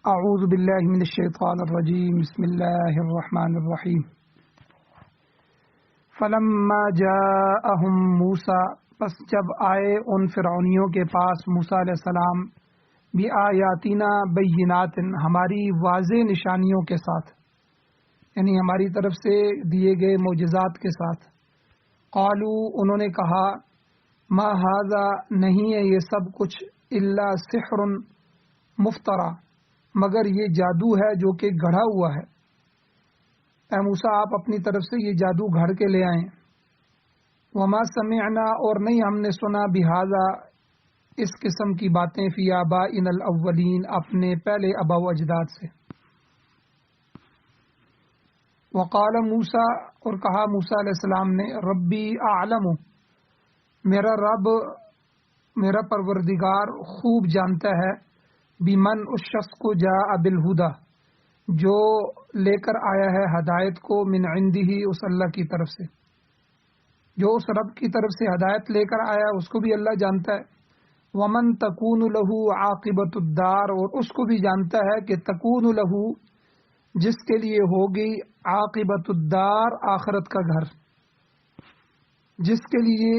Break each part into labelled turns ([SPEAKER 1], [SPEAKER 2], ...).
[SPEAKER 1] اعوذ باللہ من الشیطان الرجیم بسم اللہ الرحمن الرحیم فلما جاءہم موسیٰ پس جب آئے ان فرعونیوں کے پاس موسیٰ علیہ السلام بآیاتنا بینات ہماری واضح نشانیوں کے ساتھ، یعنی ہماری طرف سے دیے گئے معجزات کے ساتھ، قالوا انہوں نے کہا ما ھذا نہیں ہے یہ سب کچھ الا سحر مفترا مگر یہ جادو ہے جو کہ گھڑا ہوا ہے۔ اے موسیٰ آپ اپنی طرف سے یہ جادو گھڑ کے لے آئیں۔ وما سمعنا اور نہیں ہم نے سنا بہذا اس قسم کی باتیں فی آبائنا الاولین اپنے پہلے آباء و اجداد سے۔ وقال موسیٰ اور کہا موسیٰ علیہ السلام نے ربی اعلم میرا رب میرا پروردگار خوب جانتا ہے بمن اس شخص کو جاء بالہدی جو لے کر آیا ہے ہدایت کو من عنده اس اللہ کی طرف سے، جو اس رب کی طرف سے ہدایت لے کر آیا اس کو بھی اللہ جانتا ہے۔ ومن تکون له عاقبۃ الدار اور اس کو بھی جانتا ہے کہ تکون له جس کے لیے ہوگی عاقبۃ الدار آخرت کا گھر، جس کے لیے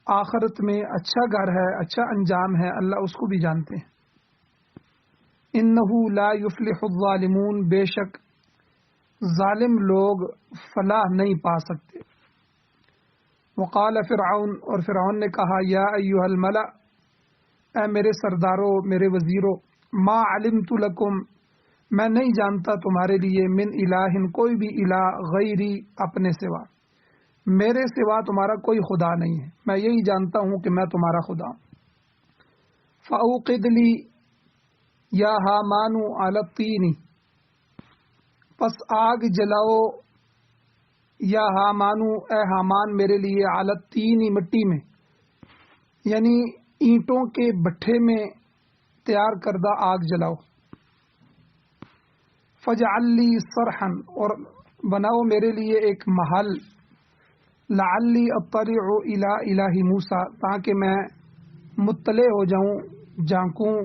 [SPEAKER 1] آخرت میں اچھا گھر ہے، اچھا انجام ہے، اللہ اس کو بھی جانتے ہیں۔ انہ لا یفلح الظالمون بے شک ظالم لوگ فلاح نہیں پا سکتے۔ وقال فرعون اور فرعون نے کہا یا ایھا الملأ اے میرے سرداروں میرے وزیروں، ما علمت لکم میں نہیں جانتا تمہارے لیے من الہ کوئی بھی الہ غیری اپنے سوا، میرے سوا تمہارا کوئی خدا نہیں ہے، میں یہی جانتا ہوں کہ میں تمہارا خدا ہوں۔ فاوقد لی یا ہامان علی الطین پس آگ جلاؤ یا ہامان اے ہامان میرے لیے علی الطین مٹی میں، یعنی اینٹوں کے بھٹے میں تیار کردہ آگ جلاؤ۔ فاجعل لی صرحا اور بناؤ میرے لیے ایک محل، لعلی اطلع الی الہ موسیٰ تاکہ میں مطلع ہو جاؤں جھانکوں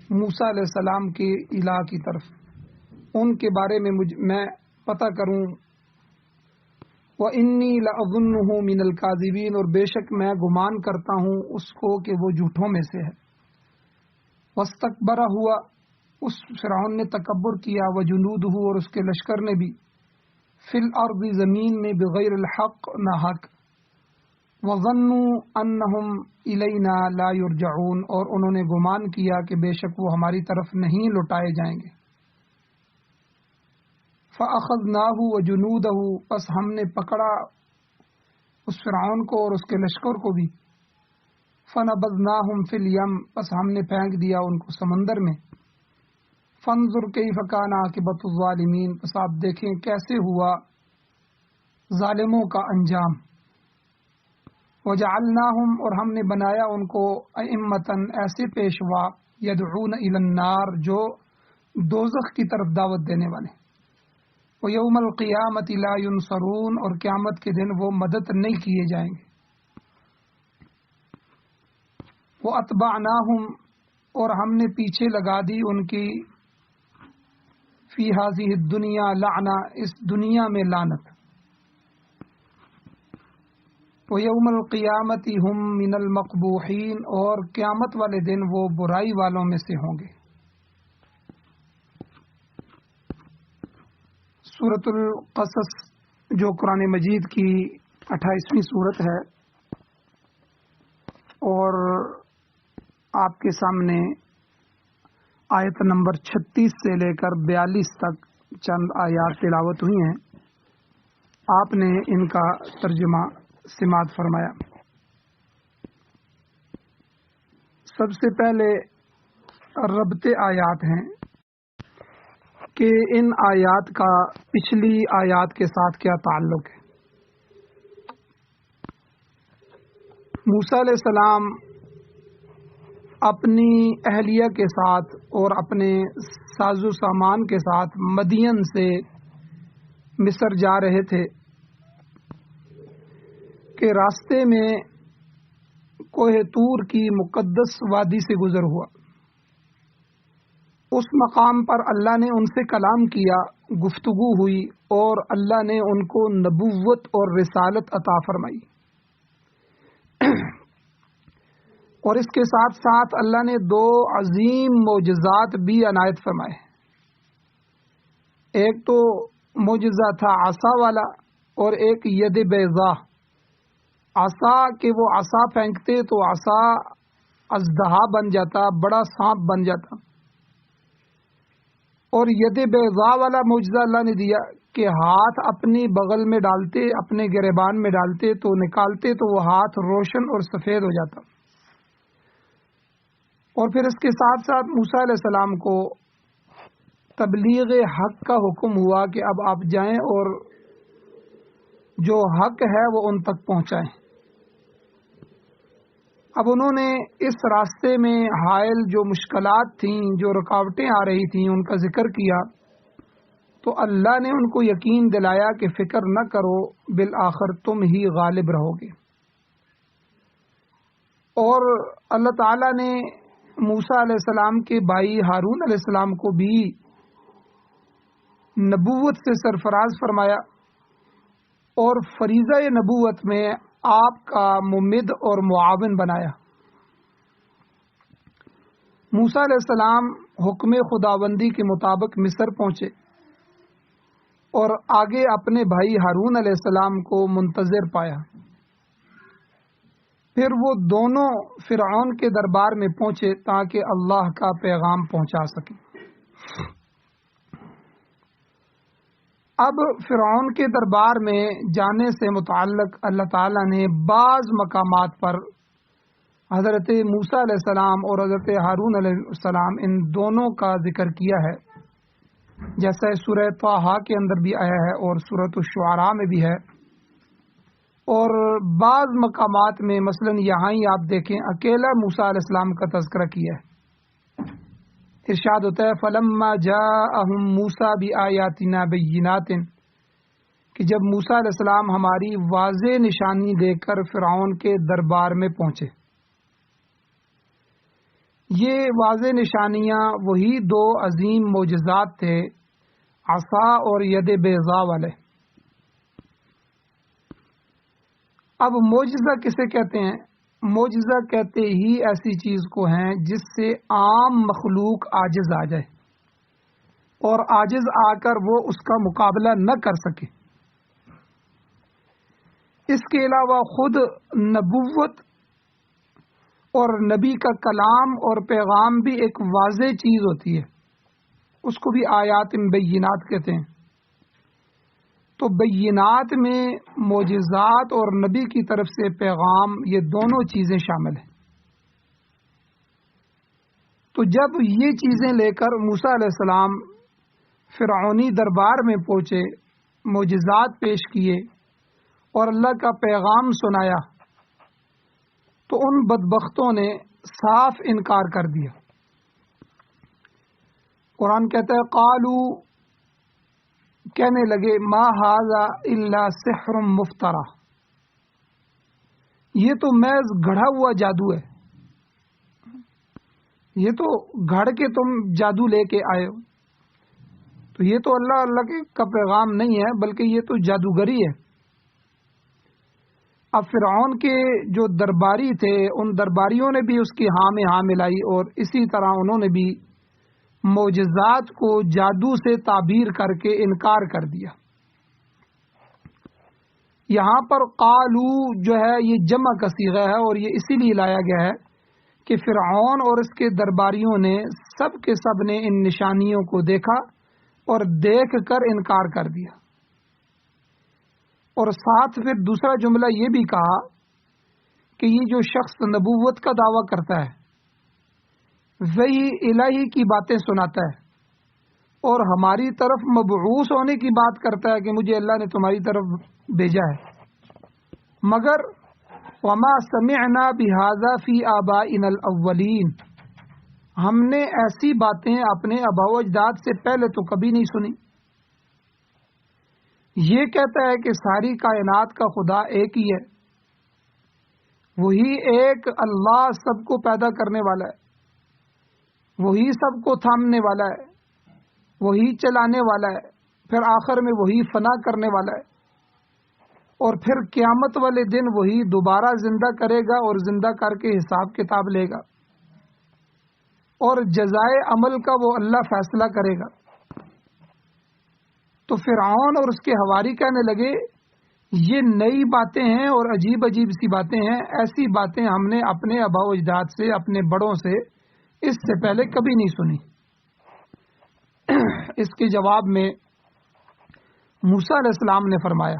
[SPEAKER 1] موسیٰ علیہ السلام کے الہ کی طرف، ان کے بارے میں میں پتہ کروں۔ وانی لاظنہ من الکاذبین اور بے شک میں گمان کرتا ہوں اس کو کہ وہ جھوٹوں میں سے ہے۔ واستکبر ہوا اس فرعون نے تکبر کیا، وجنودہ اور اس کے لشکر نے بھی، فی الارض زمین میں بغیر الحق ناحق، وظنوا انہم الینا لا یرجعون اور انہوں نے گمان کیا کہ بے شک وہ ہماری طرف نہیں لوٹائے جائیں گے۔ فاخذناہ وجنودہ پس ہم نے پکڑا اس فرعون کو اور اس کے لشکر کو بھی، فنبذناہم فی الیم پس ہم نے پھینک دیا ان کو سمندر میں۔ فانظر کیف کان عاقبۃ الظالمین پس آپ دیکھیں کیسے ہوا ظالموں کا انجام۔ وجعلناہم اور ہم نے بنایا ان کو ائمۃ ایسے پیشوا، یدعون الی النار جو دوزخ کی طرف دعوت دینے والے، ویوم القیامۃ لا ینصرون اور قیامت کے دن وہ مدد نہیں کیے جائیں گے۔ واتبعناہم اور ہم نے پیچھے لگا دی ان کی فی ہذہ الدنیا لعنہ اس دنیا میں لعنت، وَيَوْمَ الْقِيَامَةِ هُمْ مِنَ الْمَقْبُوحِينَ اور قیامت والے دن وہ برائی والوں میں سے ہوں گے۔ سورۃ القصص جو قرآن مجید کی 28ویں سورت ہے، اور آپ کے سامنے آیت نمبر 36 سے لے کر 42 تک چند آیات تلاوت ہوئی ہیں، آپ نے ان کا ترجمہ سماعت فرمایا۔ سب سے پہلے ربط آیات ہیں کہ ان آیات کا پچھلی آیات کے ساتھ کیا تعلق ہے۔ موسیٰ علیہ السلام اپنی اہلیہ کے ساتھ اور اپنے ساز و سامان کے ساتھ مدین سے مصر جا رہے تھے کہ راستے میں کوہ طور کی مقدس وادی سے گزر ہوا۔ اس مقام پر اللہ نے ان سے کلام کیا، گفتگو ہوئی، اور اللہ نے ان کو نبوت اور رسالت عطا فرمائی، اور اس کے ساتھ ساتھ اللہ نے 2 عظیم معجزات بھی عنایت فرمائے۔ ایک تو معجزہ تھا عصا والا، اور ایک ید بیضا، عصا کہ وہ عصا پھینکتے تو عصا اژدہا بن جاتا، بڑا سانپ بن جاتا، اور ید بیضا والا معجزہ اللہ نے دیا کہ ہاتھ اپنی بغل میں ڈالتے، اپنے گریبان میں ڈالتے تو نکالتے تو وہ ہاتھ روشن اور سفید ہو جاتا۔ اور پھر اس کے ساتھ ساتھ موسیٰ علیہ السلام کو تبلیغ حق کا حکم ہوا کہ اب آپ جائیں اور جو حق ہے وہ ان تک پہنچائیں۔ اب انہوں نے اس راستے میں حائل جو مشکلات تھیں، جو رکاوٹیں آ رہی تھیں، ان کا ذکر کیا، تو اللہ نے ان کو یقین دلایا کہ فکر نہ کرو، بالآخر تم ہی غالب رہو گے۔ اور اللہ تعالیٰ نے موسیٰ علیہ السلام کے بھائی ہارون علیہ السلام کو بھی نبوت سے سرفراز فرمایا، اور فریضہ نبوت میں آپ کا ممد اور معاون بنایا۔ موسیٰ علیہ السلام حکم خداوندی کے مطابق مصر پہنچے، اور آگے اپنے بھائی ہارون علیہ السلام کو منتظر پایا۔ پھر وہ دونوں فرعون کے دربار میں پہنچے تاکہ اللہ کا پیغام پہنچا سکیں۔ اب فرعون کے دربار میں جانے سے متعلق اللہ تعالیٰ نے بعض مقامات پر حضرت موسیٰ علیہ السلام اور حضرت ہارون علیہ السلام ان دونوں کا ذکر کیا ہے، جیسا سورہ طٰہٰ کے اندر بھی آیا ہے اور سورۃ الشعراء میں بھی ہے، اور بعض مقامات میں مثلا یہاں ہی آپ دیکھیں اکیلا موسیٰ علیہ السلام کا تذکرہ کیا ہے۔ ارشاد ہوتا ہے فَلَمَّا جَاءَهُم مُوسَىٰ بِآيَاتِنَا بَيِّنَاتٍ، کہ جب موسیٰ علیہ السلام ہماری واضح نشانی دے کر فرعون کے دربار میں پہنچے۔ یہ واضح نشانیاں وہی 2 عظیم معجزات تھے، عصا اور ید بیضا والے۔ اب معجزہ کسے کہتے ہیں؟ معجزہ کہتے ہی ایسی چیز کو ہیں جس سے عام مخلوق عاجز آ جائے، اور عاجز آ کر وہ اس کا مقابلہ نہ کر سکے۔ اس کے علاوہ خود نبوت اور نبی کا کلام اور پیغام بھی ایک واضح چیز ہوتی ہے، اس کو بھی آیات بینات کہتے ہیں۔ تو بینات میں معجزات اور نبی کی طرف سے پیغام، یہ دونوں چیزیں شامل ہیں۔ تو جب یہ چیزیں لے کر موسیٰ علیہ السلام فرعونی دربار میں پہنچے، معجزات پیش کیے اور اللہ کا پیغام سنایا، تو ان بدبختوں نے صاف انکار کر دیا۔ قرآن کہتا ہے قالو، کہنے لگے ما ھذا الا سحر مفترا، یہ تو محض گھڑا ہوا جادو ہے، یہ تو گھڑ کے تم جادو لے کے آئے ہو، تو یہ تو اللہ کا پیغام نہیں ہے، بلکہ یہ تو جادوگری ہے۔ اب فرعون کے جو درباری تھے، ان درباریوں نے بھی اس کی ہاں میں ہاں ملائی، اور اسی طرح انہوں نے بھی معجزات کو جادو سے تعبیر کر کے انکار کر دیا۔ یہاں پر قالو جو ہے یہ جمع کا صیغہ ہے، اور یہ اسی لیے لایا گیا ہے کہ فرعون اور اس کے درباریوں نے سب کے سب نے ان نشانیوں کو دیکھا اور دیکھ کر انکار کر دیا۔ اور ساتھ پھر دوسرا جملہ یہ بھی کہا کہ یہ جو شخص نبوت کا دعویٰ کرتا ہے، وہی الہی کی باتیں سناتا ہے، اور ہماری طرف مبعوث ہونے کی بات کرتا ہے کہ مجھے اللہ نے تمہاری طرف بھیجا ہے، مگر وما سمعنا بہذا فی آبائنا الاولین، ہم نے ایسی باتیں اپنے آباء و اجداد سے پہلے تو کبھی نہیں سنی۔ یہ کہتا ہے کہ ساری کائنات کا خدا ایک ہی ہے، وہی ایک اللہ سب کو پیدا کرنے والا ہے، وہی سب کو تھامنے والا ہے، وہی چلانے والا ہے، پھر آخر میں وہی فنا کرنے والا ہے، اور پھر قیامت والے دن وہی دوبارہ زندہ کرے گا اور زندہ کر کے حساب کتاب لے گا، اور جزائے عمل کا وہ اللہ فیصلہ کرے گا۔ تو فرعون اور اس کے حواری کہنے لگے یہ نئی باتیں ہیں اور عجیب عجیب سی باتیں ہیں، ایسی باتیں ہم نے اپنے آباء و اجداد سے، اپنے بڑوں سے اس سے پہلے کبھی نہیں سنی۔ اس کے جواب میں موسیٰ علیہ السلام نے فرمایا،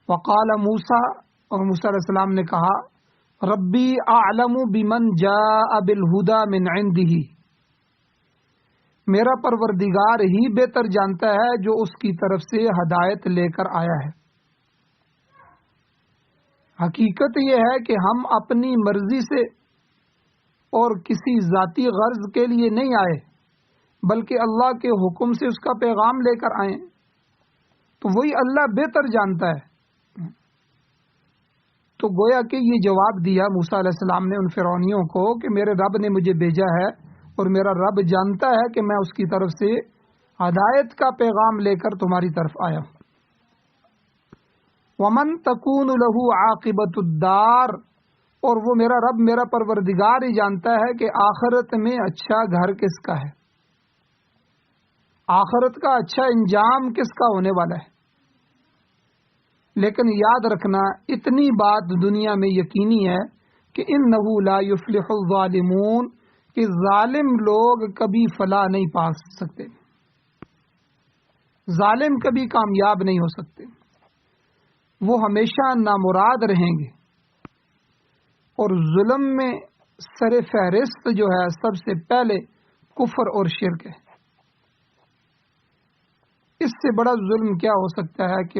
[SPEAKER 1] وقال موسیٰ، اور موسیٰ علیہ السلام نے کہا، ربی اعلم بمن جاء بالہدی من عنده، میرا پروردگار ہی بہتر جانتا ہے جو اس کی طرف سے ہدایت لے کر آیا ہے۔ حقیقت یہ ہے کہ ہم اپنی مرضی سے اور کسی ذاتی غرض کے لیے نہیں آئے، بلکہ اللہ کے حکم سے اس کا پیغام لے کر آئے، تو وہی اللہ بہتر جانتا ہے۔ تو گویا کہ یہ جواب دیا موسیٰ علیہ السلام نے ان فرعونیوں کو کہ میرے رب نے مجھے بھیجا ہے اور میرا رب جانتا ہے کہ میں اس کی طرف سے ہدایت کا پیغام لے کر تمہاری طرف آیا ہوں۔ ومن تکون لہ عاقبۃ الدار، اور وہ میرا رب، میرا پروردگار ہی جانتا ہے کہ آخرت میں اچھا گھر کس کا ہے، آخرت کا اچھا انجام کس کا ہونے والا ہے۔ لیکن یاد رکھنا اتنی بات دنیا میں یقینی ہے کہ انہ لا یفلح الظالمون، کہ ظالم لوگ کبھی فلاح نہیں پا سکتے، ظالم کبھی کامیاب نہیں ہو سکتے، وہ ہمیشہ نامراد رہیں گے۔ اور ظلم میں سر فہرست جو ہے سب سے پہلے کفر اور شرک ہے۔ اس سے بڑا ظلم کیا ہو سکتا ہے کہ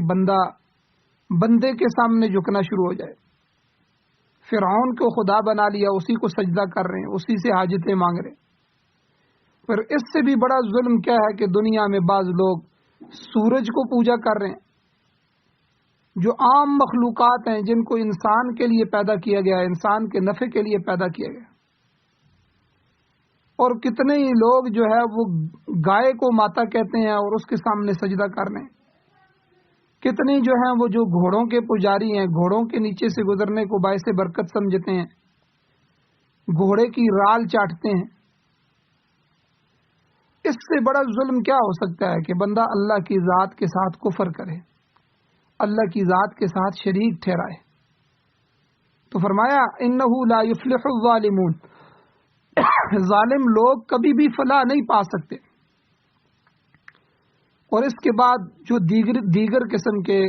[SPEAKER 1] بندے کے سامنے جھکنا شروع ہو جائے۔ فرعون کو خدا بنا لیا، اسی کو سجدہ کر رہے ہیں، اسی سے حاجتیں مانگ رہے ہیں۔ پھر اس سے بھی بڑا ظلم کیا ہے کہ دنیا میں بعض لوگ سورج کو پوجا کر رہے ہیں، جو عام مخلوقات ہیں جن کو انسان کے لیے پیدا کیا گیا ہے، انسان کے نفع کے لیے پیدا کیا گیا۔ اور کتنے ہی لوگ جو ہے وہ گائے کو ماتا کہتے ہیں اور اس کے سامنے سجدہ کر رہے ہیں۔ کتنی جو ہیں وہ جو گھوڑوں کے پجاری ہیں، گھوڑوں کے نیچے سے گزرنے کو باعث برکت سمجھتے ہیں، گھوڑے کی رال چاٹتے ہیں۔ اس سے بڑا ظلم کیا ہو سکتا ہے کہ بندہ اللہ کی ذات کے ساتھ کفر کرے، اللہ کی ذات کے ساتھ شریک ٹھہرائے۔ تو فرمایا انہ لا یفلح الظالمون، ظالم لوگ کبھی بھی فلاح نہیں پا سکتے۔ اور اس کے بعد جو دیگر قسم کے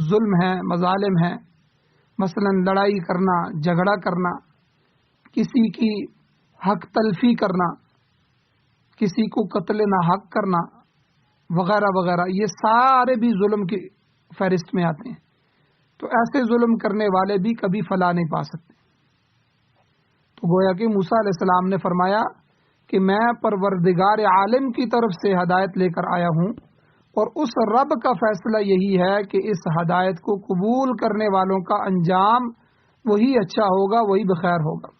[SPEAKER 1] ظلم ہیں، مظالم ہیں، مثلا لڑائی کرنا، جھگڑا کرنا، کسی کی حق تلفی کرنا، کسی کو قتل ناحق کرنا وغیرہ وغیرہ، یہ سارے بھی ظلم کی فہرست میں آتے ہیں۔ تو ایسے ظلم کرنے والے بھی کبھی فلاح نہیں پا سکتے۔ تو گویا کہ موسیٰ علیہ السلام نے فرمایا کہ میں پروردگار عالم کی طرف سے ہدایت لے کر آیا ہوں، اور اس رب کا فیصلہ یہی ہے کہ اس ہدایت کو قبول کرنے والوں کا انجام وہی اچھا ہوگا، وہی بخیر ہوگا،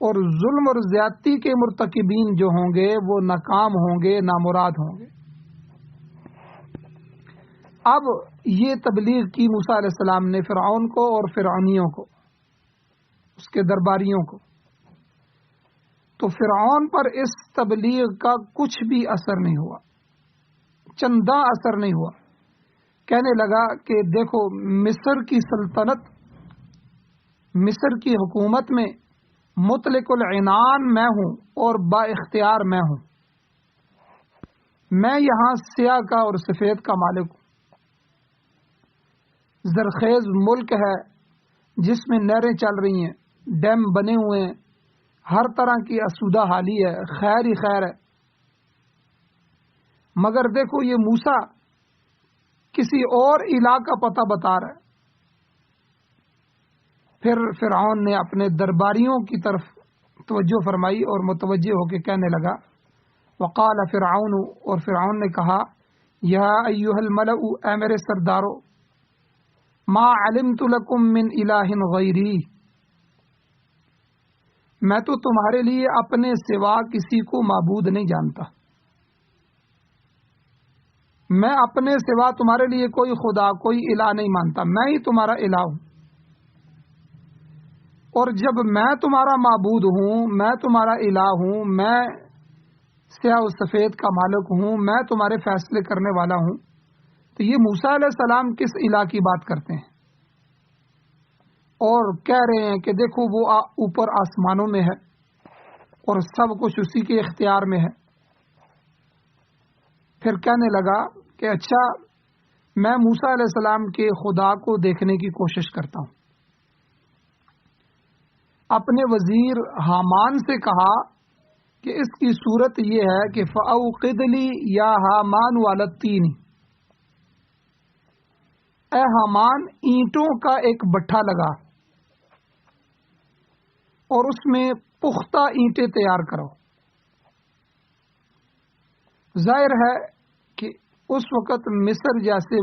[SPEAKER 1] اور ظلم اور زیادتی کے مرتکبین جو ہوں گے وہ ناکام ہوں گے، نامراد ہوں گے۔ اب یہ تبلیغ کی موسیٰ علیہ السلام نے فرعون کو اور فرعونیوں کو، اس کے درباریوں کو، تو فرعون پر اس تبلیغ کا کچھ بھی اثر نہیں ہوا، چندہ اثر نہیں ہوا۔ کہنے لگا کہ دیکھو مصر کی سلطنت، مصر کی حکومت میں مطلق العنان میں ہوں اور با اختیار میں ہوں، میں یہاں سیاہ کا اور سفید کا مالک ہوں۔ زرخیز ملک ہے جس میں نہریں چل رہی ہیں، ڈیم بنے ہوئے ہیں، ہر طرح کی آسودہ حالی ہے، خیر ہی خیر ہے۔ مگر دیکھو یہ موسیٰ کسی اور الہ کا پتہ بتا رہا ہے۔ پھر فرعون نے اپنے درباریوں کی طرف توجہ فرمائی اور متوجہ ہو کے کہنے لگا، وقال فرعون، اور فرعون نے کہا، یا ایھا الملأ، اے میرے سردارو، ما علمت لکم من الہ غیری، میں تو تمہارے لیے اپنے سوا کسی کو معبود نہیں جانتا، میں اپنے سوا تمہارے لیے کوئی خدا کوئی الہ نہیں مانتا، میں ہی تمہارا الہ ہوں، اور جب میں تمہارا معبود ہوں، میں تمہارا الہ ہوں، میں سیاہ و سفید کا مالک ہوں، میں تمہارے فیصلے کرنے والا ہوں، تو یہ موسیٰ علیہ السلام کس الہ کی بات کرتے ہیں اور کہہ رہے ہیں کہ دیکھو وہ اوپر آسمانوں میں ہے اور سب کچھ اسی کے اختیار میں ہے۔ پھر کہنے لگا کہ اچھا میں موسیٰ علیہ السلام کے خدا کو دیکھنے کی کوشش کرتا ہوں۔ اپنے وزیر حامان سے کہا کہ اس کی صورت یہ ہے کہ فَأَوْقِدْ لِي یا حامان عَلَى الطِّینِ، اے حامان اینٹوں کا ایک بٹھا لگا اور اس میں پختہ اینٹیں تیار کرو۔ ظاہر ہے کہ اس وقت مصر جیسے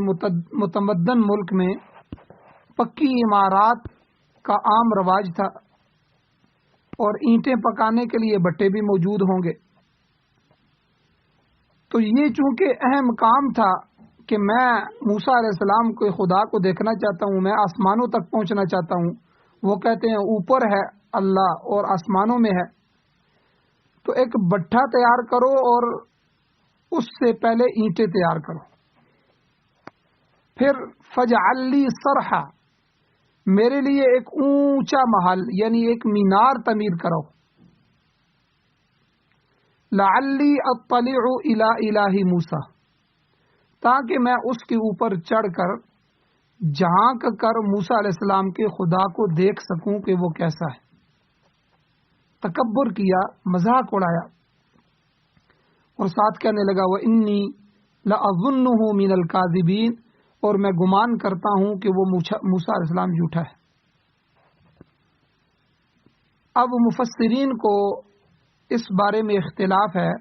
[SPEAKER 1] متمدن ملک میں پکی عمارات کا عام رواج تھا اور اینٹیں پکانے کے لیے بٹے بھی موجود ہوں گے، تو یہ چونکہ اہم کام تھا کہ میں موسیٰ علیہ السلام کو خدا کو دیکھنا چاہتا ہوں، میں آسمانوں تک پہنچنا چاہتا ہوں، وہ کہتے ہیں اوپر ہے اللہ اور آسمانوں میں ہے، تو ایک بٹھا تیار کرو اور اس سے پہلے اینٹیں تیار کرو، پھر فَاجْعَلْ لِي صَرْحًا، میرے لیے ایک اونچا محل یعنی ایک مینار تعمیر کرو، لَعَلِّي أَطَّلِعُ إِلَىٰ إِلَٰهِ موسیٰ، تاکہ میں اس کے اوپر چڑھ کر جھانک کر موسیٰ علیہ السلام کے خدا کو دیکھ سکوں کہ وہ کیسا ہے۔ تکبر کیا، مذاق اڑایا، اور ساتھ کہنے لگا وَإِنِّي لَأَظُنُّهُ مِنَ الْكَاذِبِينَ، اور میں گمان کرتا ہوں کہ وہ موسیٰ علیہ السلام جھوٹا ہے۔ اب مفسرین کو اس بارے میں اختلاف ہے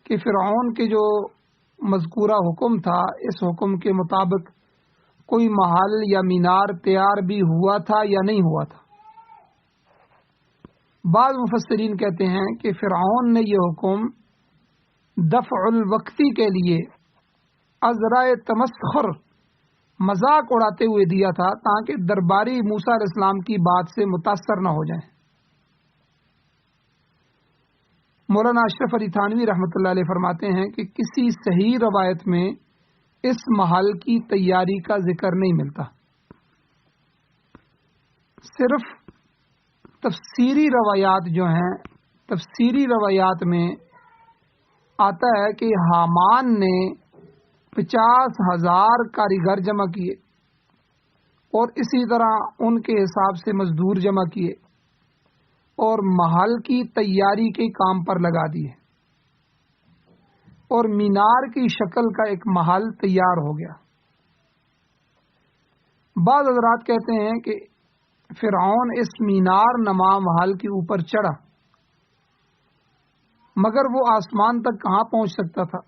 [SPEAKER 1] کہ فرعون کے جو مذکورہ حکم تھا، اس حکم کے مطابق کوئی محل یا مینار تیار بھی ہوا تھا یا نہیں ہوا تھا۔ بعض مفسرین کہتے ہیں کہ فرعون نے یہ حکم دفع الوقتی کے لیے ازرائے تمسخر، مذاق اڑاتے ہوئے دیا تھا تاکہ درباری موسیٰ علیہ السلام کی بات سے متاثر نہ ہو جائیں۔ مولانا اشرف علی تھانوی رحمۃ اللہ علیہ فرماتے ہیں کہ کسی صحیح روایت میں اس محل کی تیاری کا ذکر نہیں ملتا، صرف تفسیری روایات جو ہیں، تفسیری روایات میں آتا ہے کہ حامان نے 50,000 کاریگر جمع کیے اور اسی طرح ان کے حساب سے مزدور جمع کیے اور محل کی تیاری کے کام پر لگا دیے اور مینار کی شکل کا ایک محل تیار ہو گیا۔ بعض حضرات کہتے ہیں کہ فرعون اس مینار نما محل کے اوپر چڑھا، مگر وہ آسمان تک کہاں پہنچ سکتا تھا،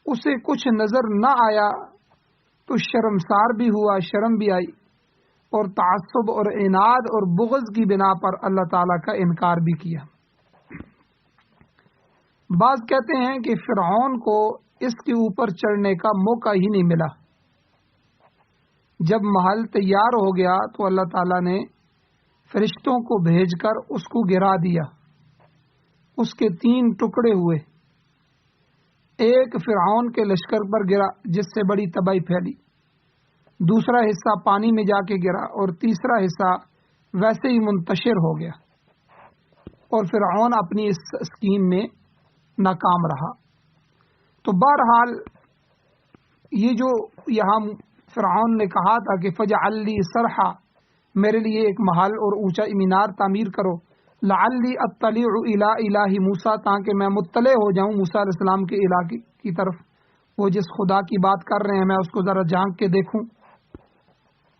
[SPEAKER 1] اسے کچھ نظر نہ آیا تو شرمسار بھی ہوا، شرم بھی آئی، اور تعصب اور عناد اور بغض کی بنا پر اللہ تعالیٰ کا انکار بھی کیا۔ بعض کہتے ہیں کہ فرعون کو اس کے اوپر چڑھنے کا موقع ہی نہیں ملا، جب محل تیار ہو گیا تو اللہ تعالیٰ نے فرشتوں کو بھیج کر اس کو گرا دیا، اس کے 3 ٹکڑے ہوئے، ایک فرعون کے لشکر پر گرا جس سے بڑی تباہی پھیلی، دوسرا حصہ پانی میں جا کے گرا اور تیسرا حصہ ویسے ہی منتشر ہو گیا، اور فرعون اپنی اس اسکیم میں ناکام رہا۔ تو بہرحال یہ جو یہاں فرعون نے کہا تھا کہ فَاجْعَلْ لِي صَرْحًا، میرے لیے ایک محل اور اونچا مینار تعمیر کرو، لَعَلِّي أَطَّلِعُ إِلَىٰ إِلَٰهِ موسیٰ، تاکہ میں مطلع ہو جاؤں موسیٰ علیہ السلام کے الہ کی طرف، وہ جس خدا کی بات کر رہے ہیں میں اس کو ذرا جھانک کے دیکھوں۔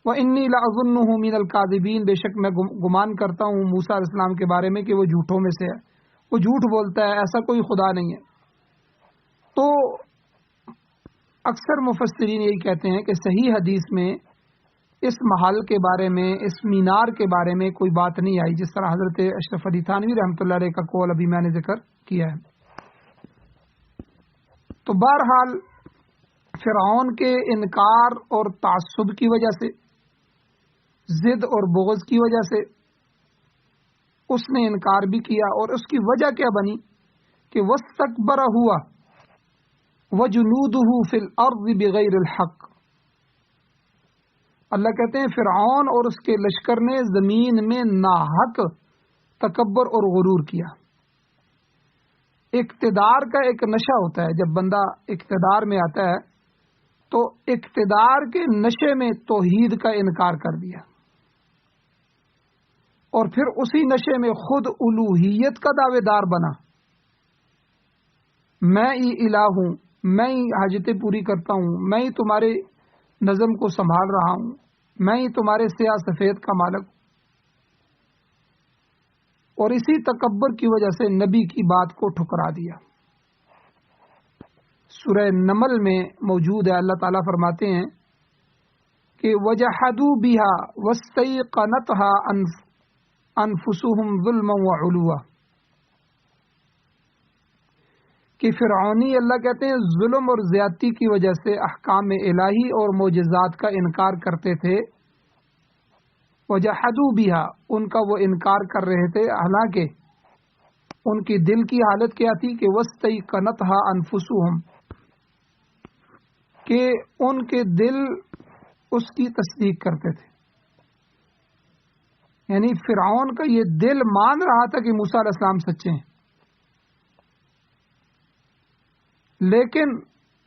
[SPEAKER 1] وَإِنِّي لَأَظُنُّهُ مِنَ الْكَاذِبِينَ، بے شک میں گمان کرتا ہوں موسیٰ علیہ السلام کے بارے میں کہ وہ جھوٹوں میں سے ہے، وہ جھوٹ بولتا ہے، ایسا کوئی خدا نہیں ہے۔ تو اکثر مفسرین یہی کہتے ہیں کہ صحیح حدیث میں اس محل کے بارے میں، اس مینار کے بارے میں کوئی بات نہیں آئی، جس طرح حضرت اشرف علی تھانوی رحمۃ اللہ علیہ کا قول ابھی میں نے ذکر کیا ہے۔ تو بہرحال فرعون کے انکار اور تعصب کی وجہ سے، ضد اور بغض کی وجہ سے اس نے انکار بھی کیا، اور اس کی وجہ کیا بنی کہ وَاسْتَكْبَرَ ہوا وَجُنُودُهُ فِي الْأَرْضِ بِغَيْرِ الْحَقِّ۔ اللہ کہتے ہیں فرعون اور اس کے لشکر نے زمین میں ناحق تکبر اور غرور کیا۔ اقتدار کا ایک نشہ ہوتا ہے، جب بندہ اقتدار میں آتا ہے تو اقتدار کے نشے میں توحید کا انکار کر دیا، اور پھر اسی نشے میں خود الوہیت کا دعوے دار بنا، میں ہی الہ ہوں، میں ہی حاجتیں پوری کرتا ہوں، میں ہی تمہارے نظم کو سنبھال رہا ہوں، میں ہی تمہارے سیاہ سفید کا مالک ہوں۔ اور اسی تکبر کی وجہ سے نبی کی بات کو ٹھکرا دیا۔ سورہ نمل میں موجود ہے، اللہ تعالیٰ فرماتے ہیں کہ وَجَحَدُوا بِهَا وَاسْتَيْقَنَتْهَا أَنفُسُهُمْ ظُلْمًا وَعُلُوًّا، کہ فرعونی اللہ کہتے ہیں ظلم اور زیادتی کی وجہ سے احکام الہی اور معجزات کا انکار کرتے تھے۔ وَجَحَدُوا بِهَا، ان کا وہ انکار کر رہے تھے، حالانکہ ان کی دل کی حالت کیا تھی کہ وَاسْتَيْقَنَتْهَا أَنفُسُهُمْ، کہ ان کے دل اس کی تصدیق کرتے تھے۔ یعنی فرعون کا یہ دل مان رہا تھا کہ موسیٰ علیہ السلام سچے ہیں، لیکن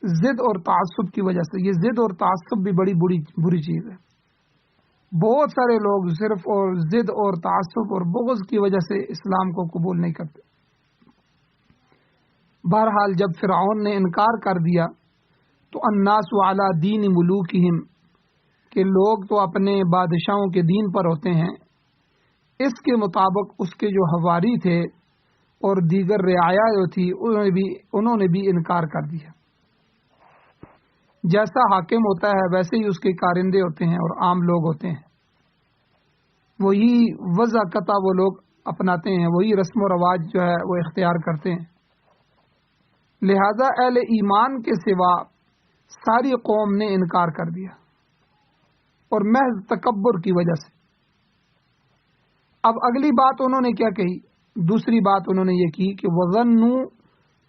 [SPEAKER 1] ضد اور تعصب کی وجہ سے، یہ ضد اور تعصب بھی بڑی بری چیز ہے۔ بہت سارے لوگ صرف اور ضد اور تعصب اور بغض کی وجہ سے اسلام کو قبول نہیں کرتے۔ بہرحال جب فرعون نے انکار کر دیا تو الناس علی دین ملوکہم، کہ لوگ تو اپنے بادشاہوں کے دین پر ہوتے ہیں، اس کے مطابق اس کے جو حواری تھے اور دیگر رعایا جو تھی انہوں نے بھی انکار کر دیا۔ جیسا حاکم ہوتا ہے ویسے ہی اس کے کارندے ہوتے ہیں اور عام لوگ ہوتے ہیں، وہی وضع قطع وہ لوگ اپناتے ہیں، وہی رسم و رواج جو ہے وہ اختیار کرتے ہیں۔ لہذا اہل ایمان کے سوا ساری قوم نے انکار کر دیا، اور محض تکبر کی وجہ سے۔ اب اگلی بات انہوں نے کیا کہی؟ دوسری بات انہوں نے یہ کی کہ وَظَنُّوا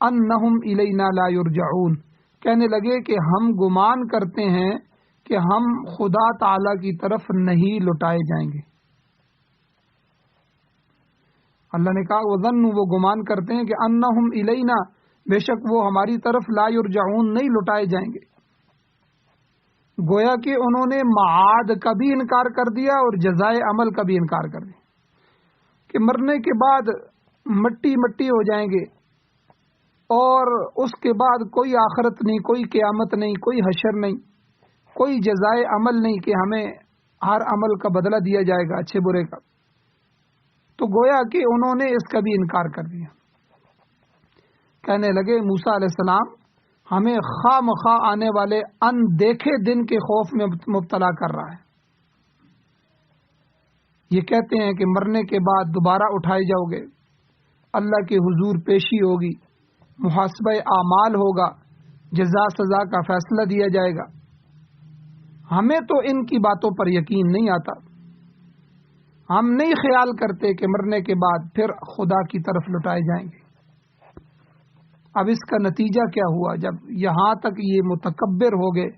[SPEAKER 1] أَنَّهُمْ إِلَيْنَا لَا يُرْجَعُونَ، کہنے لگے کہ ہم گمان کرتے ہیں کہ ہم خدا تعالی کی طرف نہیں لوٹائے جائیں گے۔ اللہ نے کہا وَظَنُّوا، وہ گمان کرتے ہیں کہ أَنَّهُمْ إِلَيْنَا، بے شک وہ ہماری طرف لا يرجعون، نہیں لوٹائے جائیں گے۔ گویا کہ انہوں نے معاد کا بھی انکار کر دیا اور جزائے عمل کا بھی انکار کر دیا، کہ مرنے کے بعد مٹی مٹی ہو جائیں گے، اور اس کے بعد کوئی آخرت نہیں، کوئی قیامت نہیں، کوئی حشر نہیں، کوئی جزائے عمل نہیں کہ ہمیں ہر عمل کا بدلہ دیا جائے گا اچھے برے کا۔ تو گویا کہ انہوں نے اس کا بھی انکار کر دیا۔ کہنے لگے موسیٰ علیہ السلام ہمیں خواہ مخواہ آنے والے ان دیکھے دن کے خوف میں مبتلا کر رہا ہے۔ یہ کہتے ہیں کہ مرنے کے بعد دوبارہ اٹھائے جاؤ گے، اللہ کے حضور پیشی ہوگی، محاسبہ اعمال ہوگا، جزا سزا کا فیصلہ دیا جائے گا۔ ہمیں تو ان کی باتوں پر یقین نہیں آتا، ہم نہیں خیال کرتے کہ مرنے کے بعد پھر خدا کی طرف لوٹائے جائیں گے۔ اب اس کا نتیجہ کیا ہوا؟ جب یہاں تک یہ متکبر ہو گئے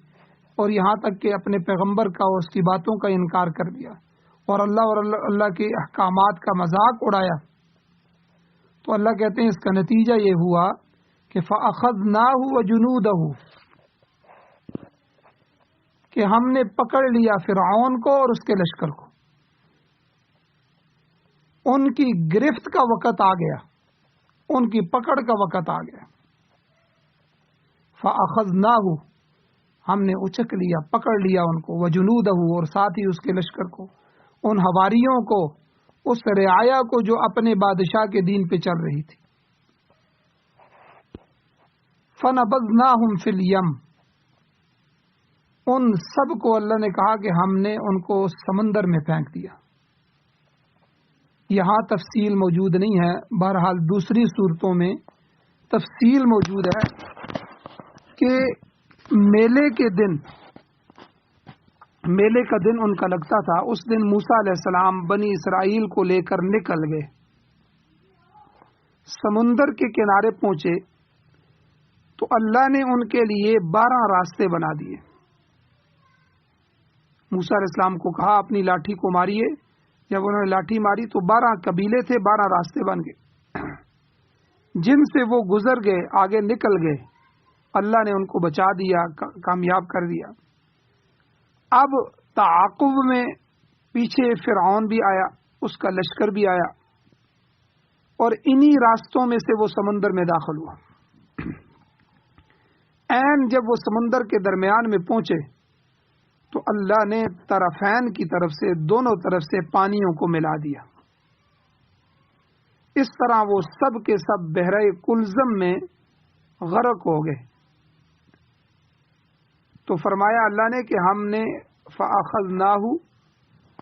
[SPEAKER 1] اور یہاں تک کہ اپنے پیغمبر کا اور اس کی باتوں کا انکار کر دیا اور اللہ کے احکامات کا مذاق اڑایا، تو اللہ کہتے ہیں اس کا نتیجہ یہ ہوا کہ فَأَخَذْنَاهُ وَجُنُودَهُ، کہ ہم نے پکڑ لیا فرعون کو اور اس کے لشکر کو، ان کی گرفت کا وقت آ گیا، ان کی پکڑ کا وقت آ گیا۔ فَأَخَذْنَاهُ، ہم نے اچک لیا، پکڑ لیا ان کو، وَجُنُودَهُ، اور ساتھ ہی اس کے لشکر کو، ان حواریوں کو، اس رعایا کو جو اپنے بادشاہ کے دین پہ چل رہی تھی۔ فَنَبَذْنَاهُمْ فِي الْيَمِّ، ان سب کو اللہ نے کہا کہ ہم نے ان کو سمندر میں پھینک دیا. یہاں تفصیل موجود نہیں ہے، بہرحال دوسری صورتوں میں تفصیل موجود ہے کہ میلے کا دن ان کا لگتا تھا. اس دن موسیٰ علیہ السلام بنی اسرائیل کو لے کر نکل گئے، سمندر کے کنارے پہنچے تو اللہ نے ان کے لیے 12 راستے بنا دیے. موسیٰ علیہ السلام کو کہا اپنی لاٹھی کو ماریے. جب انہوں نے لاٹھی ماری تو 12 قبیلے تھے، 12 راستے بن گئے جن سے وہ گزر گئے، آگے نکل گئے. اللہ نے ان کو بچا دیا، کامیاب کر دیا. اب تعاقب میں پیچھے فرعون بھی آیا، اس کا لشکر بھی آیا، اور انہی راستوں میں سے وہ سمندر میں داخل ہوا. عین جب وہ سمندر کے درمیان میں پہنچے تو اللہ نے طرفین کی طرف سے، دونوں طرف سے پانیوں کو ملا دیا. اس طرح وہ سب کے سب بحرہ کلزم میں غرق ہو گئے. تو فرمایا اللہ نے کہ ہم نے فَأَخَذْنَاهُ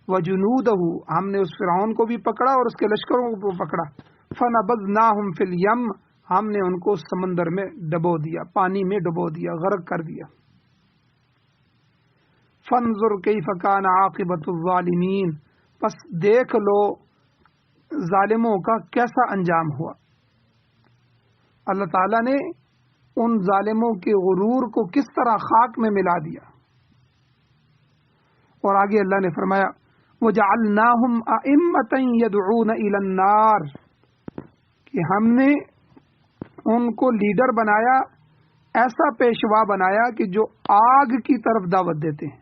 [SPEAKER 1] وَجُنُودَهُ، ہم نے اس فرعون کو بھی پکڑا اور اس کے لشکروں کو پکڑا. فَنَبَذْنَاهُمْ فِي الْيَمِّ، ہم نے ان کو سمندر میں ڈبو دیا، پانی میں ڈبو دیا، غرق کر دیا. فَانظُرْ كَيْفَ كَانَ عَاقِبَةُ الظَّالِمِينَ، پس دیکھ لو ظالموں کا کیسا انجام ہوا. اللہ تعالیٰ نے ان ظالموں کے غرور کو کس طرح خاک میں ملا دیا. اور آگے اللہ نے فرمایا وَجَعَلْنَاهُمْ أَئِمَّةً يَدْعُونَ إِلَى النَّارِ، کہ ہم نے ان کو لیڈر بنایا، ایسا پیشوا بنایا کہ جو آگ کی طرف دعوت دیتے ہیں،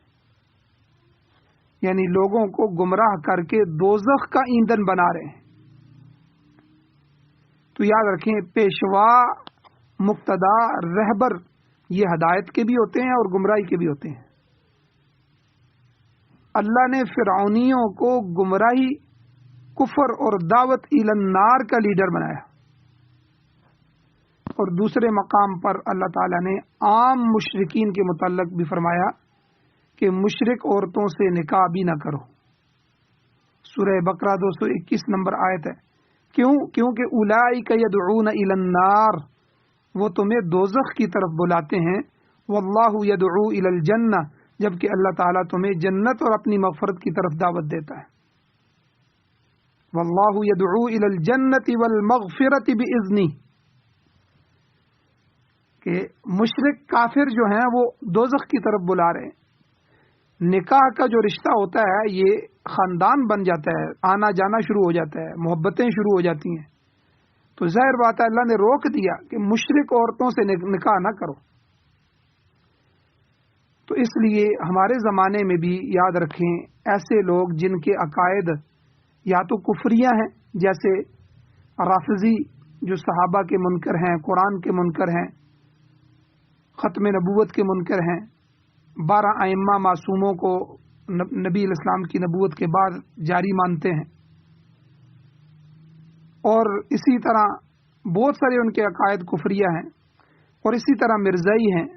[SPEAKER 1] یعنی لوگوں کو گمراہ کر کے دوزخ کا ایندھن بنا رہے ہیں. تو یاد رکھیں، پیشوا، مقتدا، رہبر، یہ ہدایت کے بھی ہوتے ہیں اور گمراہی کے بھی ہوتے ہیں. اللہ نے فرعونیوں کو گمراہی، کفر اور دعوت الی النار کا لیڈر بنایا. اور دوسرے مقام پر اللہ تعالیٰ نے عام مشرکین کے متعلق بھی فرمایا کہ مشرک عورتوں سے نکاح بھی نہ کرو. سورہ بقرہ 221 نمبر آیت ہے. کیونکہ اولئک یدعون الی النار، وہ تمہیں دوزخ کی طرف بلاتے ہیں. واللہ یدعو الی الجنہ، جبکہ اللہ تعالیٰ تمہیں جنت اور اپنی مغفرت کی طرف دعوت دیتا ہے. واللہ یدعو الی الجنۃ والمغفرۃ باذنہ، کہ مشرک کافر جو ہیں وہ دوزخ کی طرف بلا رہے ہیں. نکاح کا جو رشتہ ہوتا ہے یہ خاندان بن جاتا ہے، آنا جانا شروع ہو جاتا ہے، محبتیں شروع ہو جاتی ہیں. تو ظاہر بات ہے اللہ نے روک دیا کہ مشرک عورتوں سے نکاح نہ کرو. تو اس لیے ہمارے زمانے میں بھی یاد رکھیں، ایسے لوگ جن کے عقائد یا تو کفریہ ہیں، جیسے رافضی جو صحابہ کے منکر ہیں، قرآن کے منکر ہیں، ختم نبوت کے منکر ہیں، 12 ائمہ معصوموں کو نبی علیہ السلام کی نبوت کے بعد جاری مانتے ہیں. اور اسی طرح بہت سارے ان کے عقائد کفریہ ہیں. اور اسی طرح مرزائی ہیں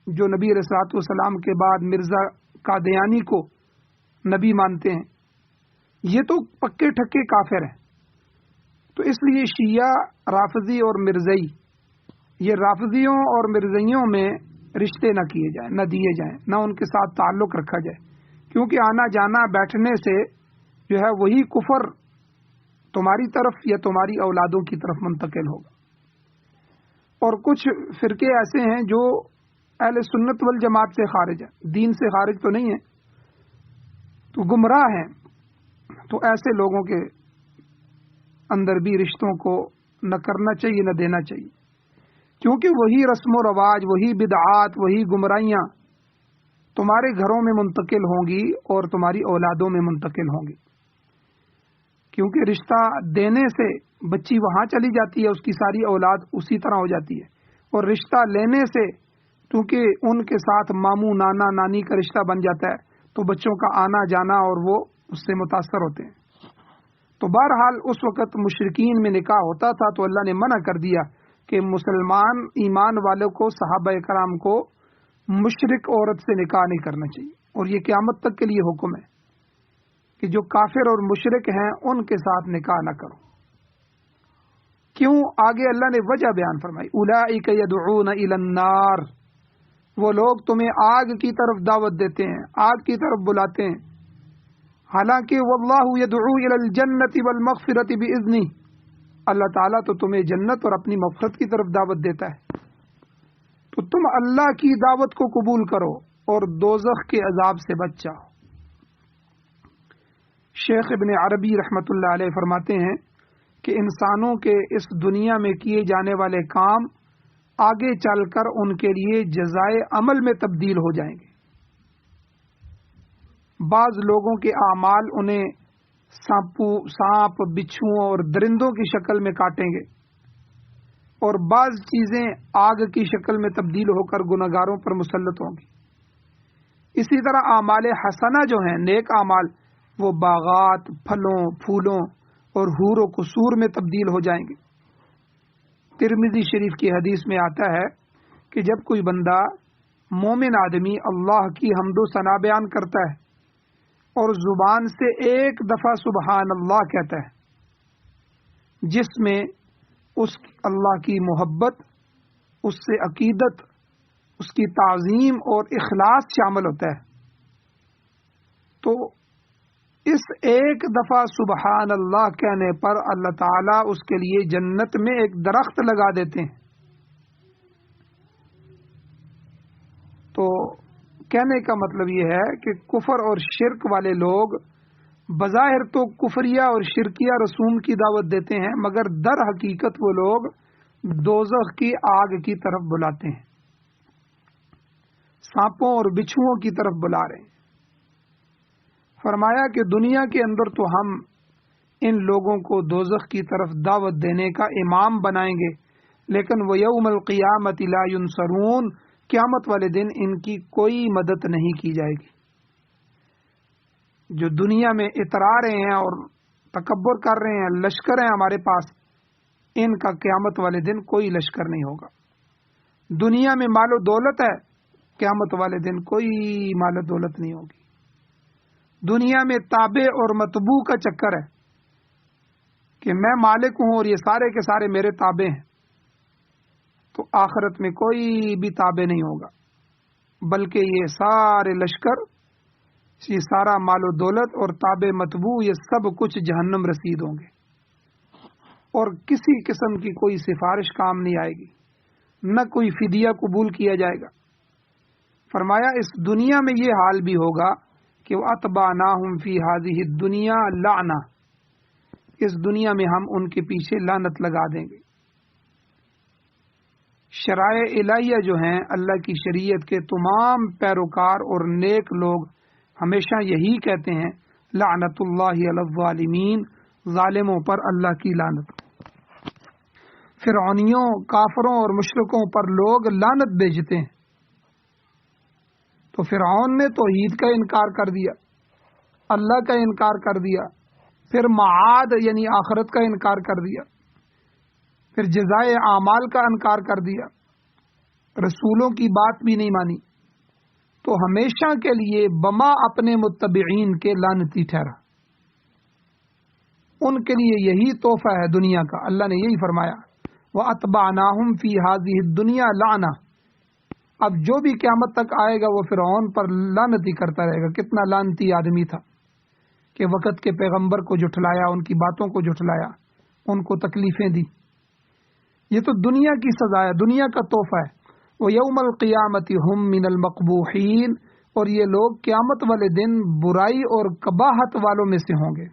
[SPEAKER 1] جو نبی علیہ الصلوۃ والسلام کے بعد مرزا قادیانی کو نبی مانتے ہیں. یہ تو پکے ٹھکے کافر ہیں. تو اس لیے شیعہ، رافضی اور مرزائی، یہ رافضیوں اور مرزائیوں میں رشتے نہ کیے جائیں، نہ دیے جائیں، نہ ان کے ساتھ تعلق رکھا جائے، کیونکہ آنا جانا بیٹھنے سے جو ہے وہی کفر تمہاری طرف یا تمہاری اولادوں کی طرف منتقل ہوگا. اور کچھ فرقے ایسے ہیں جو اہل سنت والجماعت سے خارج ہیں، دین سے خارج تو نہیں ہیں، تو گمراہ ہیں. تو ایسے لوگوں کے اندر بھی رشتوں کو نہ کرنا چاہیے، نہ دینا چاہیے، کیونکہ وہی رسم و رواج، وہی بدعات، وہی گمراہیاں تمہارے گھروں میں منتقل ہوں گی اور تمہاری اولادوں میں منتقل ہوں گی. کیونکہ رشتہ دینے سے بچی وہاں چلی جاتی ہے، اس کی ساری اولاد اسی طرح ہو جاتی ہے. اور رشتہ لینے سے کیونکہ ان کے ساتھ ماموں، نانا، نانی کا رشتہ بن جاتا ہے، تو بچوں کا آنا جانا اور وہ اس سے متاثر ہوتے ہیں. تو بہرحال اس وقت مشرکین میں نکاح ہوتا تھا تو اللہ نے منع کر دیا کہ مسلمان ایمان والوں کو، صحابہ کرام کو مشرک عورت سے نکاح نہیں کرنا چاہیے، اور یہ قیامت تک کے لیے حکم ہے کہ جو کافر اور مشرک ہیں ان کے ساتھ نکاح نہ کرو۔ کیوں؟ آگے اللہ نے وجہ بیان فرمائی، اولئک یدعون الی النار، وہ لوگ تمہیں آگ کی طرف دعوت دیتے ہیں، آگ کی طرف بلاتے ہیں، حالانکہ واللہ یدعو الی الجنۃ والمغفرۃ باذنہ، اللہ تعالیٰ تو تمہیں جنت اور اپنی مغفرت کی طرف دعوت دیتا ہے، تو تم اللہ کی دعوت کو قبول کرو اور دوزخ کے عذاب سے بچ جاؤ۔ شیخ ابن عربی رحمۃ اللہ علیہ فرماتے ہیں کہ انسانوں کے اس دنیا میں کیے جانے والے کام آگے چل کر ان کے لیے جزائے عمل میں تبدیل ہو جائیں گے۔ بعض لوگوں کے اعمال انہیں سانپ، بچھوؤں اور درندوں کی شکل میں کاٹیں گے، اور بعض چیزیں آگ کی شکل میں تبدیل ہو کر گنہگاروں پر مسلط ہوں گی۔ اسی طرح اعمال حسنہ جو ہیں، نیک اعمال، وہ باغات، پھلوں، پھولوں اور حور و قصور میں تبدیل ہو جائیں گے۔ ترمذی شریف کی حدیث میں آتا ہے کہ جب کوئی بندہ مومن آدمی اللہ کی حمد و ثنا بیان کرتا ہے اور زبان سے ایک دفعہ سبحان اللہ کہتا ہے، جس میں اس اللہ کی محبت، اس سے عقیدت، اس کی تعظیم اور اخلاص شامل ہوتا ہے، تو اس ایک دفعہ سبحان اللہ کہنے پر اللہ تعالیٰ اس کے لیے جنت میں ایک درخت لگا دیتے ہیں۔ تو کہنے کا مطلب یہ ہے کہ کفر اور شرک والے لوگ بظاہر تو کفریہ اور شرکیہ رسوم کی دعوت دیتے ہیں، مگر در حقیقت وہ لوگ دوزخ کی آگ کی طرف بلاتے ہیں، سانپوں اور بچھوؤں کی طرف بلا رہے ہیں۔ فرمایا کہ دنیا کے اندر تو ہم ان لوگوں کو دوزخ کی طرف دعوت دینے کا امام بنائیں گے، لیکن وہ یوم القیامت لا ینصرون، قیامت والے دن ان کی کوئی مدد نہیں کی جائے گی۔ جو دنیا میں اترا رہے ہیں اور تکبر کر رہے ہیں، لشکر ہیں ہمارے پاس، ان کا قیامت والے دن کوئی لشکر نہیں ہوگا۔ دنیا میں مال و دولت ہے، قیامت والے دن کوئی مال و دولت نہیں ہوگی۔ دنیا میں تابع اور متبوع کا چکر ہے کہ میں مالک ہوں اور یہ سارے کے سارے میرے تابع ہیں، تو آخرت میں کوئی بھی تابع نہیں ہوگا، بلکہ یہ سارے لشکر، یہ سارا مال و دولت اور تابع متبوع، یہ سب کچھ جہنم رسید ہوں گے، اور کسی قسم کی کوئی سفارش کام نہیں آئے گی، نہ کوئی فدیہ قبول کیا جائے گا۔ فرمایا اس دنیا میں یہ حال بھی ہوگا کہ وَأَتْبَعْنَاهُمْ فِي هَذِهِ الدُّنْيَا لَعْنَةً، اس دنیا میں ہم ان کے پیچھے لعنت لگا دیں گے۔ شرائع الہیہ جو ہیں، اللہ کی شریعت کے تمام پیروکار اور نیک لوگ ہمیشہ یہی کہتے ہیں، لعنت اللہ علی الظالمین، ظالموں پر اللہ کی لعنت۔ فرعونیوں، کافروں اور مشرکوں پر لوگ لعنت بھیجتے ہیں، تو فرعون نے توحید کا انکار کر دیا، اللہ کا انکار کر دیا، پھر معاد یعنی آخرت کا انکار کر دیا، پھر جزائے اعمال کا انکار کر دیا، رسولوں کی بات بھی نہیں مانی، تو ہمیشہ کے لیے بما اپنے متبعین کے لعنتی ٹھہرا۔ ان کے لیے یہی تحفہ ہے دنیا کا، اللہ نے یہی فرمایا وَأَتْبَعْنَاهُمْ فِي هَذِهِ الدُّنْيَا لَعْنَةً۔ اب جو بھی قیامت تک آئے گا وہ فرعون پر لعنت ہی کرتا رہے گا۔ کتنا لعنتی آدمی تھا کہ وقت کے پیغمبر کو جھٹلایا، ان کی باتوں کو جھٹلایا، ان کو تکلیفیں دی۔ یہ تو دنیا کی سزا ہے، دنیا کا تحفہ ہے۔ وَيَوْمَ الْقِيَامَةِ هُمْ مِنَ الْمَقْبُوحِينَ، اور یہ لوگ قیامت والے دن برائی اور قباحت والوں میں سے ہوں گے،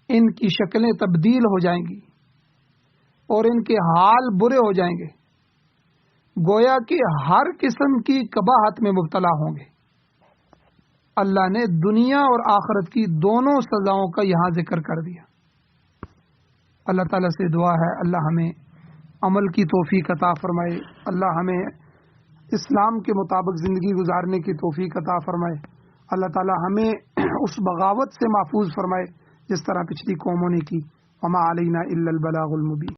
[SPEAKER 1] ان کی شکلیں تبدیل ہو جائیں گی اور ان کے حال برے ہو جائیں گے، گویا کہ ہر قسم کی قباحت میں مبتلا ہوں گے۔ اللہ نے دنیا اور آخرت کی دونوں سزاؤں کا یہاں ذکر کر دیا۔ اللہ تعالیٰ سے دعا ہے اللہ ہمیں عمل کی توفیق عطا فرمائے، اللہ ہمیں اسلام کے مطابق زندگی گزارنے کی توفیق عطا فرمائے، اللہ تعالیٰ ہمیں اس بغاوت سے محفوظ فرمائے جس طرح پچھلی قوموں نے کی۔ وما علینا الا البلاغ المبین۔